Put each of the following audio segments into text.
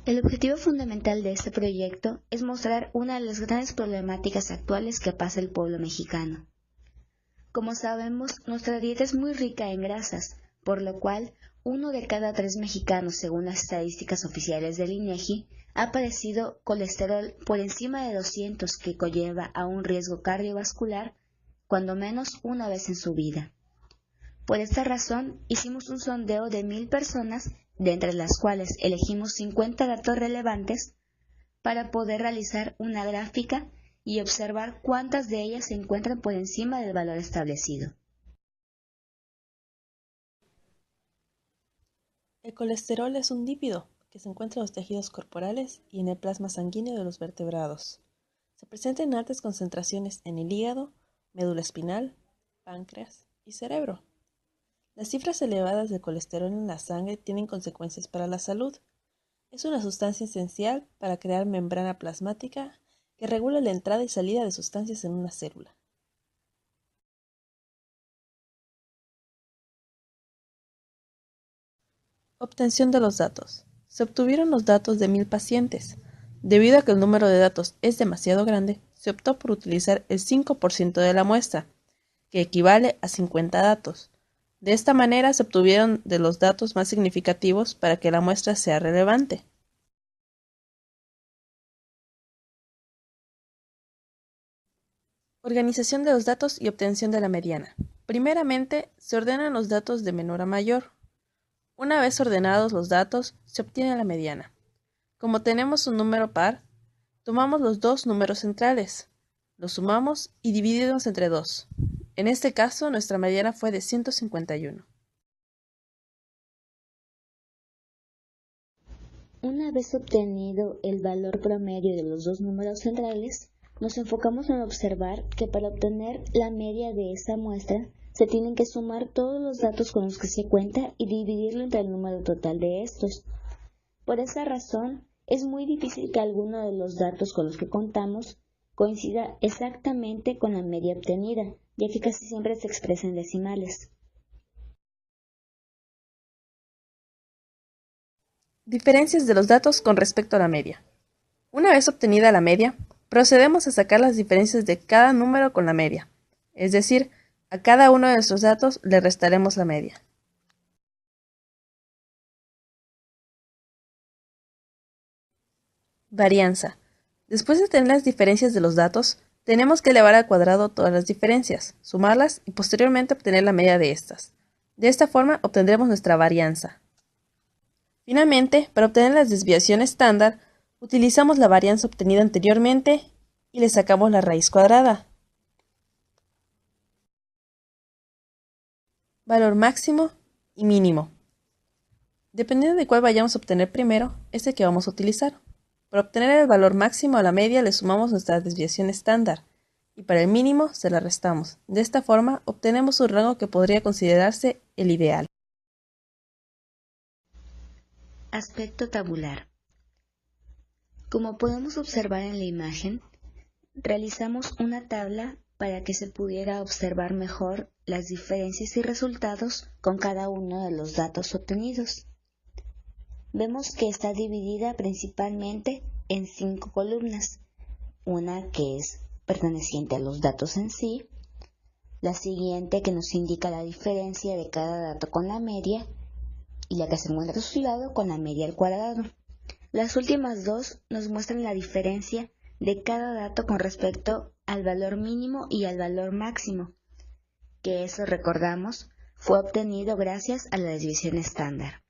El objetivo fundamental de este proyecto es mostrar una de las grandes problemáticas actuales que pasa el pueblo mexicano. Como sabemos, nuestra dieta es muy rica en grasas, por lo cual 1 de cada 3 mexicanos, según las estadísticas oficiales del INEGI, ha padecido colesterol por encima de 200 que conlleva a un riesgo cardiovascular cuando menos una vez en su vida. Por esta razón, hicimos un sondeo de 1000 personas, de entre las cuales elegimos 50 datos relevantes para poder realizar una gráfica y observar cuántas de ellas se encuentran por encima del valor establecido. El colesterol es un lípido que se encuentra en los tejidos corporales y en el plasma sanguíneo de los vertebrados. Se presenta en altas concentraciones en el hígado, médula espinal, páncreas y cerebro. Las cifras elevadas de colesterol en la sangre tienen consecuencias para la salud. Es una sustancia esencial para crear membrana plasmática que regula la entrada y salida de sustancias en una célula. Obtención de los datos. Se obtuvieron los datos de 1000 pacientes. Debido a que el número de datos es demasiado grande, se optó por utilizar el 5% de la muestra, que equivale a 50 datos. De esta manera se obtuvieron de los datos más significativos para que la muestra sea relevante. Organización de los datos y obtención de la mediana. Primeramente, se ordenan los datos de menor a mayor. Una vez ordenados los datos, se obtiene la mediana. Como tenemos un número par, tomamos los dos números centrales, los sumamos y dividimos entre 2. En este caso, nuestra mediana fue de 151. Una vez obtenido el valor promedio de los dos números centrales, nos enfocamos en observar que para obtener la media de esta muestra se tienen que sumar todos los datos con los que se cuenta y dividirlo entre el número total de estos. Por esa razón, es muy difícil que alguno de los datos con los que contamos coincida exactamente con la media obtenida, ya que casi siempre se expresa en decimales. Diferencias de los datos con respecto a la media. Una vez obtenida la media, procedemos a sacar las diferencias de cada número con la media, es decir, a cada uno de nuestros datos le restaremos la media. Varianza. Después de tener las diferencias de los datos, tenemos que elevar al cuadrado todas las diferencias, sumarlas y posteriormente obtener la media de estas. De esta forma obtendremos nuestra varianza. Finalmente, para obtener la desviación estándar, utilizamos la varianza obtenida anteriormente y le sacamos la raíz cuadrada. Valor máximo y mínimo. Dependiendo de cuál vayamos a obtener primero, es el que vamos a utilizar. Para obtener el valor máximo a la media le sumamos nuestra desviación estándar y para el mínimo se la restamos. De esta forma obtenemos un rango que podría considerarse el ideal. Aspecto tabular. Como podemos observar en la imagen, realizamos una tabla para que se pudiera observar mejor las diferencias y resultados con cada uno de los datos obtenidos. Vemos que está dividida principalmente en 5 columnas, una que es perteneciente a los datos en sí, la siguiente que nos indica la diferencia de cada dato con la media y la que se encuentra a su lado con la media al cuadrado. Las últimas dos nos muestran la diferencia de cada dato con respecto al valor mínimo y al valor máximo, que eso recordamos fue obtenido gracias a la desviación estándar.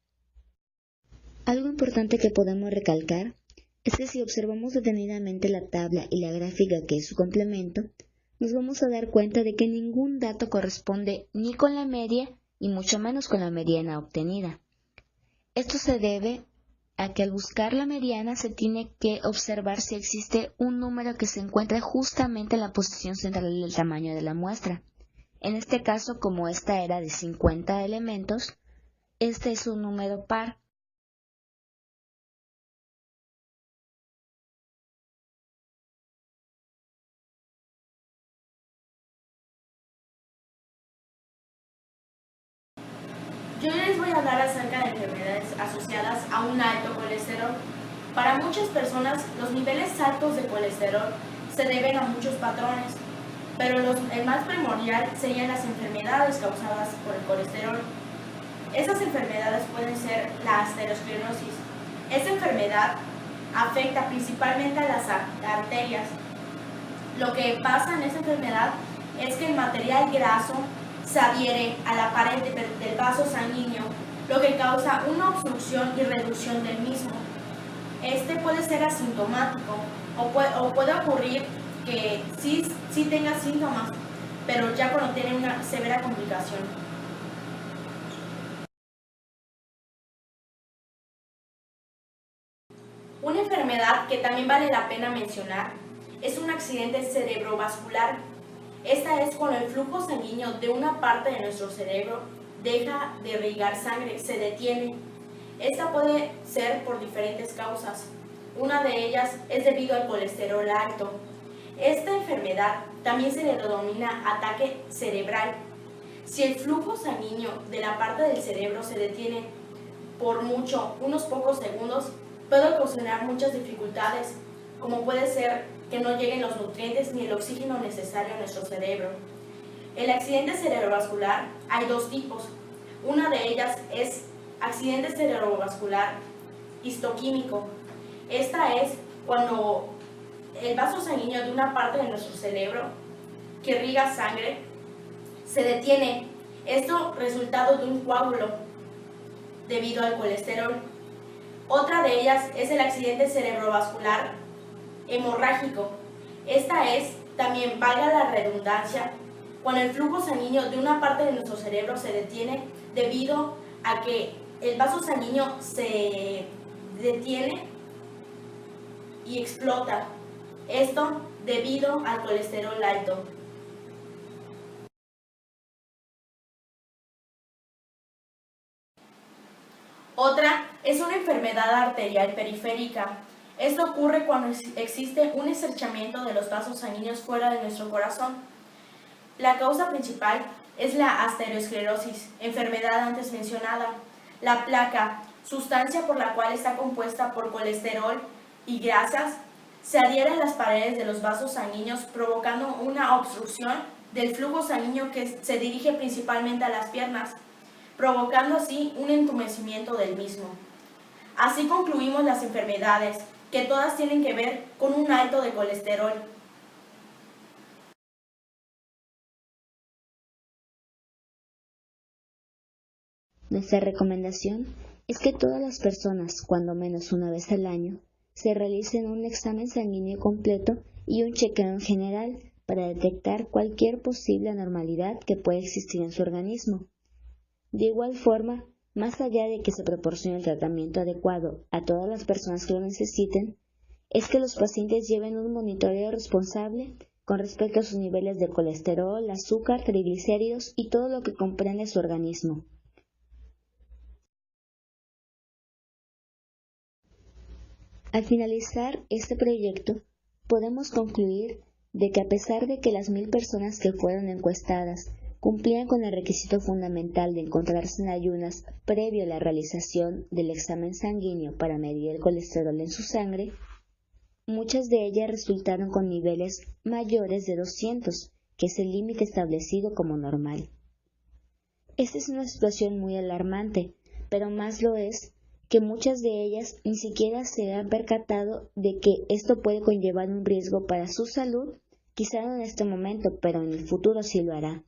Algo importante que podemos recalcar es que si observamos detenidamente la tabla y la gráfica que es su complemento, nos vamos a dar cuenta de que ningún dato corresponde ni con la media y mucho menos con la mediana obtenida. Esto se debe a que al buscar la mediana se tiene que observar si existe un número que se encuentra justamente en la posición central del tamaño de la muestra. En este caso, como esta era de 50 elementos, este es un número par. Yo les voy a hablar acerca de enfermedades asociadas a un alto colesterol. Para muchas personas, los niveles altos de colesterol se deben a muchos patrones, pero el más primordial serían las enfermedades causadas por el colesterol. Esas enfermedades pueden ser la aterosclerosis. Esta enfermedad afecta principalmente a las arterias. Lo que pasa en esta enfermedad es que el material graso se adhiere a la pared del vaso sanguíneo, lo que causa una obstrucción y reducción del mismo. Este puede ser asintomático o puede ocurrir que sí tenga síntomas, pero ya cuando tiene una severa complicación. Una enfermedad que también vale la pena mencionar es un accidente cerebrovascular. Esta es cuando el flujo sanguíneo de una parte de nuestro cerebro deja de irrigar sangre, se detiene. Esta puede ser por diferentes causas. Una de ellas es debido al colesterol alto. Esta enfermedad también se le denomina ataque cerebral. Si el flujo sanguíneo de la parte del cerebro se detiene por unos pocos segundos, puede ocasionar muchas dificultades, como puede ser que no lleguen los nutrientes ni el oxígeno necesario a nuestro cerebro. El accidente cerebrovascular hay dos tipos. Una de ellas es accidente cerebrovascular histoquímico. Esta es cuando el vaso sanguíneo de una parte de nuestro cerebro que irriga sangre se detiene. Esto resultado de un coágulo debido al colesterol. Otra de ellas es el accidente cerebrovascular hemorrágico. Esta es, también valga la redundancia, cuando el flujo sanguíneo de una parte de nuestro cerebro se detiene debido a que el vaso sanguíneo se detiene y explota. Esto debido al colesterol alto. Otra es una enfermedad arterial periférica. Esto ocurre cuando existe un estrechamiento de los vasos sanguíneos fuera de nuestro corazón. La causa principal es la aterosclerosis, enfermedad antes mencionada. La placa, sustancia por la cual está compuesta por colesterol y grasas, se adhiere a las paredes de los vasos sanguíneos, provocando una obstrucción del flujo sanguíneo que se dirige principalmente a las piernas, provocando así un entumecimiento del mismo. Así concluimos las enfermedades, que todas tienen que ver con un alto de colesterol. Nuestra recomendación es que todas las personas, cuando menos una vez al año, se realicen un examen sanguíneo completo y un chequeo en general para detectar cualquier posible anormalidad que pueda existir en su organismo. De igual forma, más allá de que se proporcione el tratamiento adecuado a todas las personas que lo necesiten, es que los pacientes lleven un monitoreo responsable con respecto a sus niveles de colesterol, azúcar, triglicéridos y todo lo que comprende su organismo. Al finalizar este proyecto, podemos concluir de que a pesar de que las 1000 personas que fueron encuestadas cumplían con el requisito fundamental de encontrarse en ayunas previo a la realización del examen sanguíneo para medir el colesterol en su sangre, muchas de ellas resultaron con niveles mayores de 200, que es el límite establecido como normal. Esta es una situación muy alarmante, pero más lo es que muchas de ellas ni siquiera se han percatado de que esto puede conllevar un riesgo para su salud, quizá no en este momento, pero en el futuro sí lo hará.